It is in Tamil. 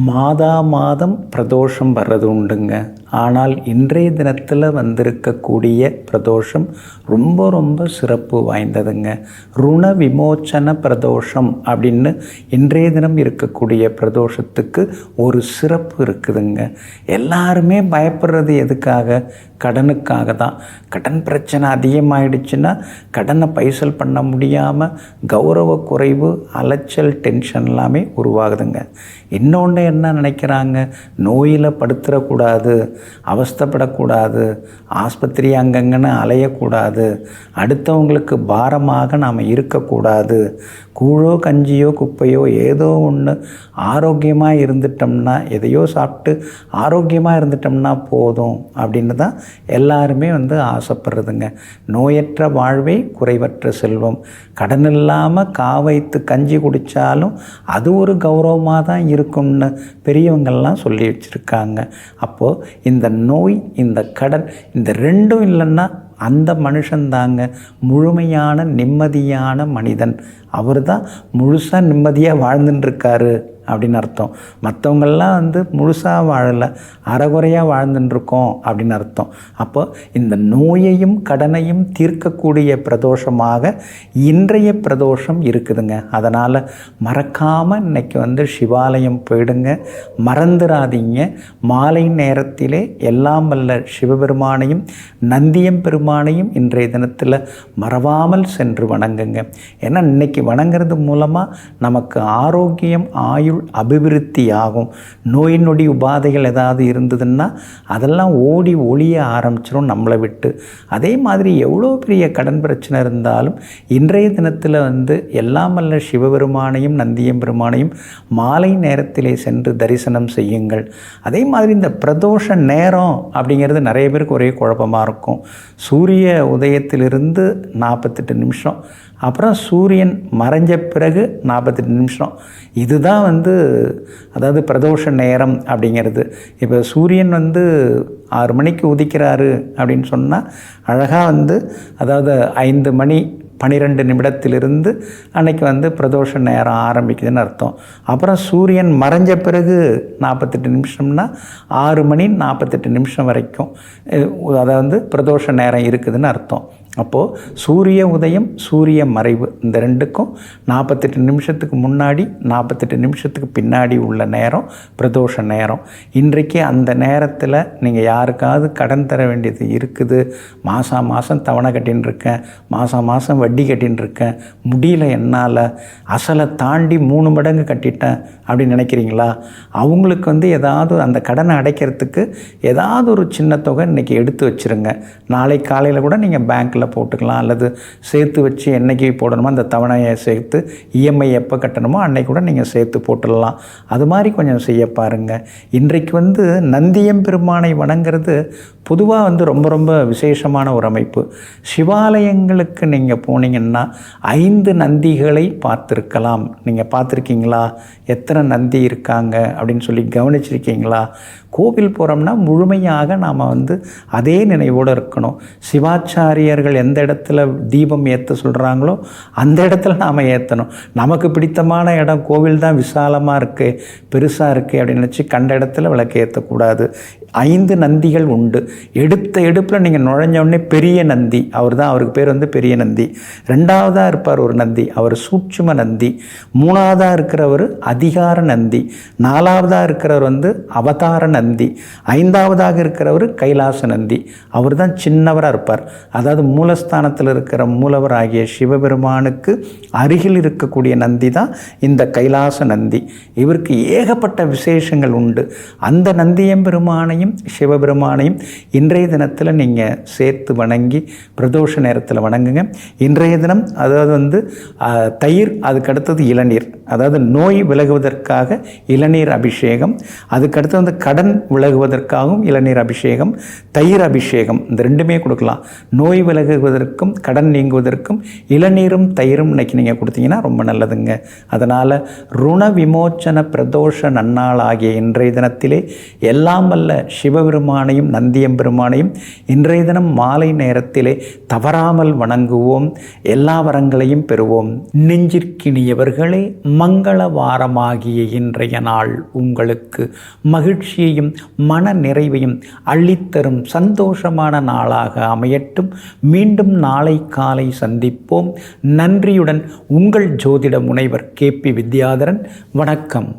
மாதா மாதம் பிரதோஷம் வர்றது உண்டுங்க. ஆனால் இன்றைய தினத்தில் வந்திருக்கக்கூடிய பிரதோஷம் ரொம்ப ரொம்ப சிறப்பு வாய்ந்ததுங்க. ருண விமோச்சன பிரதோஷம் அப்படின்னு இன்றைய தினம் இருக்கக்கூடிய பிரதோஷத்துக்கு ஒரு சிறப்பு இருக்குதுங்க. எல்லாருமே பயப்படுறது எதுக்காக? கடனுக்காக தான். கடன் பிரச்சனை அதிகமாகிடுச்சுன்னா கடனை பைசல் பண்ண முடியாமல் கௌரவ குறைவு, அலைச்சல், டென்ஷன் எல்லாமே உருவாகுதுங்க. இன்னொன்று என்ன நினைக்கிறாங்க? நோயில் படுத்துடக்கூடாது, அவஸ்தைப்படக்கூடாது, ஆஸ்பத்திரி அங்கங்கன்னு அலையக்கூடாது, அடுத்தவங்களுக்கு பாரமாக நாம் இருக்கக்கூடாது, கூழோ கஞ்சியோ குப்பையோ ஏதோ ஒன்று ஆரோக்கியமாக இருந்துட்டோம்னா, எதையோ சாப்பிட்டு ஆரோக்கியமாக இருந்துட்டோம்னா போதும் அப்படின்னு தான் எல்லாருமே ஆசைப்படுறதுங்க. நோயற்ற வாழ்வே குறைவற்ற செல்வம். கடன் இல்லாமல் காவைத்து கஞ்சி குடித்தாலும் அது ஒரு கௌரவமாக தான் இருக்கும்னு பெரியவங்கள்லாம் சொல்லி வச்சுருக்காங்க. அப்போது இந்த நோய், இந்த கடன், இந்த ரெண்டும் இல்லைன்னா அந்த மனுஷன்தாங்க முழுமையான நிம்மதியான மனிதன். அவர் தான் முழுசாக நிம்மதியாக வாழ்ந்துட்டுருக்காரு அப்படின்னு அர்த்தம். மற்றவங்கள்லாம் முழுசாக வாழலை, அறகுறையாக வாழ்ந்துட்டுருக்கோம் அப்படின்னு அர்த்தம். அப்போ இந்த நோயையும் கடனையும் தீர்க்கக்கூடிய பிரதோஷமாக இன்றைய பிரதோஷம் இருக்குதுங்க. அதனால் மறக்காமல் இன்றைக்கி சிவாலயம் போயிடுங்க. மறந்துடாதீங்க. மாலை நேரத்திலே எல்லாம் வல்ல சிவபெருமானையும் நந்தியம் பெருமானையும் இன்றைய தினத்தில் மறவாமல் சென்று வணங்குங்க. ஏன்னா இன்றைக்கி வணங்குறது மூலமாக நமக்கு ஆரோக்கியம், ஆயுள் அபிவிருத்தி ஆகும். நோய் நொடி உபாதைகள் ஏதாவது இருந்ததுன்னா அதெல்லாம் ஓடி ஒளிய ஆரம்பிச்சிடும் நம்மளை விட்டு. அதே மாதிரி எவ்வளோ பெரிய கடன் பிரச்சனை இருந்தாலும் இன்றைய தினத்தில் எல்லாம் வல்ல சிவபெருமானையும் நந்தியம் பெருமானையும் மாலை நேரத்திலே சென்று தரிசனம் செய்யுங்கள். அதே மாதிரி இந்த பிரதோஷ நேரம் அப்படிங்கிறது நிறைய பேருக்கு ஒரே குழப்பமாக இருக்கும். சூரிய உதயத்திலிருந்து 48 நிமிஷம், அப்புறம் சூரியன் மறைஞ்ச பிறகு 48 நிமிஷம், இதுதான் அதாவது பிரதோஷ நேரம் அப்படிங்கிறது. இப்போ சூரியன் 6 மணிக்கு உதிக்கிறாரு அப்படின்னு சொன்னால் அழகாக அதாவது 5 மணி 12 நிமிடத்திலிருந்து அன்னைக்கு பிரதோஷ நேரம் ஆரம்பிக்குதுன்னு அர்த்தம். அப்புறம் சூரியன் மறைஞ்ச பிறகு 48 நிமிஷம்னா 6 மணி 48 நிமிஷம் வரைக்கும் அதாவது பிரதோஷ நேரம் இருக்குதுன்னு அர்த்தம். அப்போது சூரிய உதயம், சூரிய மறைவு, இந்த ரெண்டுக்கும் 48 நிமிஷத்துக்கு முன்னாடி 48 நிமிஷத்துக்கு பின்னாடி உள்ள நேரம் பிரதோஷ நேரம். இன்றைக்கு அந்த நேரத்தில் நீங்கள் யாருக்காவது கடன் தர வேண்டியது இருக்குது, மாதம் மாதம் தவணை கட்டின்னு இருக்கேன், மாதம் மாதம் வட்டி கட்டின்னு இருக்கேன், முடியல என்னால், அசலை தாண்டி 3 மடங்கு கட்டிட்டேன் அப்படின்னு நினைக்கிறீங்களா? அவங்களுக்கு ஏதாவது அந்த கடனை அடைக்கிறதுக்கு ஏதாவது ஒரு சின்ன தொகை இன்றைக்கி எடுத்து வச்சுருங்க. நாளை காலையில் கூட நீங்கள் பேங்க்கில் போட்டுக்கலாம், அல்லது சேர்த்து வச்சு என்னைக்கு போடணுமோ அந்த தவணையை சேர்த்து இஎம்ஐ எப்போ கட்டணுமோ அன்னைக்கு கூட நீங்கள் சேர்த்து போட்டுடலாம். அது மாதிரி கொஞ்சம் செய்ய பாருங்கள். இன்றைக்கு நந்தியம் பெருமானை வணங்குறது பொதுவாக ரொம்ப ரொம்ப விசேஷமான ஒரு அமைப்பு. சிவாலயங்களுக்கு நீங்கள் போனீங்கன்னா 5 நந்திகளை பார்த்துருக்கலாம். நீங்கள் பார்த்துருக்கீங்களா? எத்தனை நந்தி இருக்காங்க அப்படின்னு சொல்லி கவனிச்சிருக்கீங்களா? கோவில் போகிறோம்னா முழுமையாக நாம் அதே நினைவோடு இருக்கணும். சிவாச்சாரியர்கள் எந்த இடத்துல தீபம் ஏற்ற சொல்கிறாங்களோ அந்த இடத்துல நாம் ஏற்றணும். நமக்கு பிடித்தமான இடம் கோவில் தான் விசாலமாக இருக்குது, பெருசாக இருக்குது அப்படின்னு நினச்சி கண்ட இடத்துல விளக்கு ஏற்றக்கூடாது. 5 நந்திகள் உண்டு. எடுத்த எடுப்பில் நீங்கள் நுழைஞ்சோடனே பெரிய நந்தி, அவருக்கு பேர் பெரிய நந்தி. 2வதாக இருப்பார் ஒரு நந்தி, அவர் சூட்சும நந்தி. 3வதாக இருக்கிறவர் அதிகார நந்தி. 4வதாக இருக்கிறவர் அவதார நந்தி. 5வதாக இருக்கிறவர் கைலாச நந்தி. அவர் தான் சின்னவராக இருப்பார். அதாவது மூலஸ்தானத்தில் இருக்கிற மூலவர் ஆகிய சிவபெருமானுக்கு அருகில் இருக்கக்கூடிய நந்தி தான் இந்த கைலாச நந்தி. இவருக்கு ஏகப்பட்ட விசேஷங்கள் உண்டு. அந்த நந்தியம்பெருமானையும் சிவபெருமானையும் இன்றைய தினத்தில் நீங்கள் சேர்த்து வணங்கி பிரதோஷ நேரத்தில் வணங்குங்க. இன்றைய தினம் அதாவது தயிர், அதுக்கடுத்தது இளநீர், அதாவது நோய் விலகுவதற்காக இளநீர் அபிஷேகம், அதுக்கடுத்து கடன் கடன் விலகுவதற்காகவும் இளநீர் அபிஷேகம், தயிர் அபிஷேகம், இந்த ரெண்டுமே கொடுக்கலாம். நோய் விலகுவதற்கும் கடன் நீங்குவதற்கும் இளநீரும் தயிரும் இன்னைக்கு நீங்கள் கொடுத்தீங்கன்னா ரொம்ப நல்லதுங்க. அதனால் ருண விமோச்சன பிரதோஷ நன்னாள் ஆகிய இன்றைய தினத்திலே எல்லாம் வல்ல சிவபெருமானையும் நந்தியம்பெருமானையும் இன்றைய தினம் மாலை நேரத்திலே தவறாமல் வணங்குவோம். எல்லா வரங்களையும் பெறுவோம். நெஞ்சிற்கினியவர்களே, மங்கள வாரமாகிய இன்றைய நாள் உங்களுக்கு மகிழ்ச்சியையும் மன நிறைவையும் அள்ளித்தரும் சந்தோஷமான நாளாக அமையட்டும். மீண்டும் நாளை காலை சந்திப்போம். நன்றியுடன் உங்கள் ஜோதிட முனைவர் KP வித்யாதரன். வணக்கம்.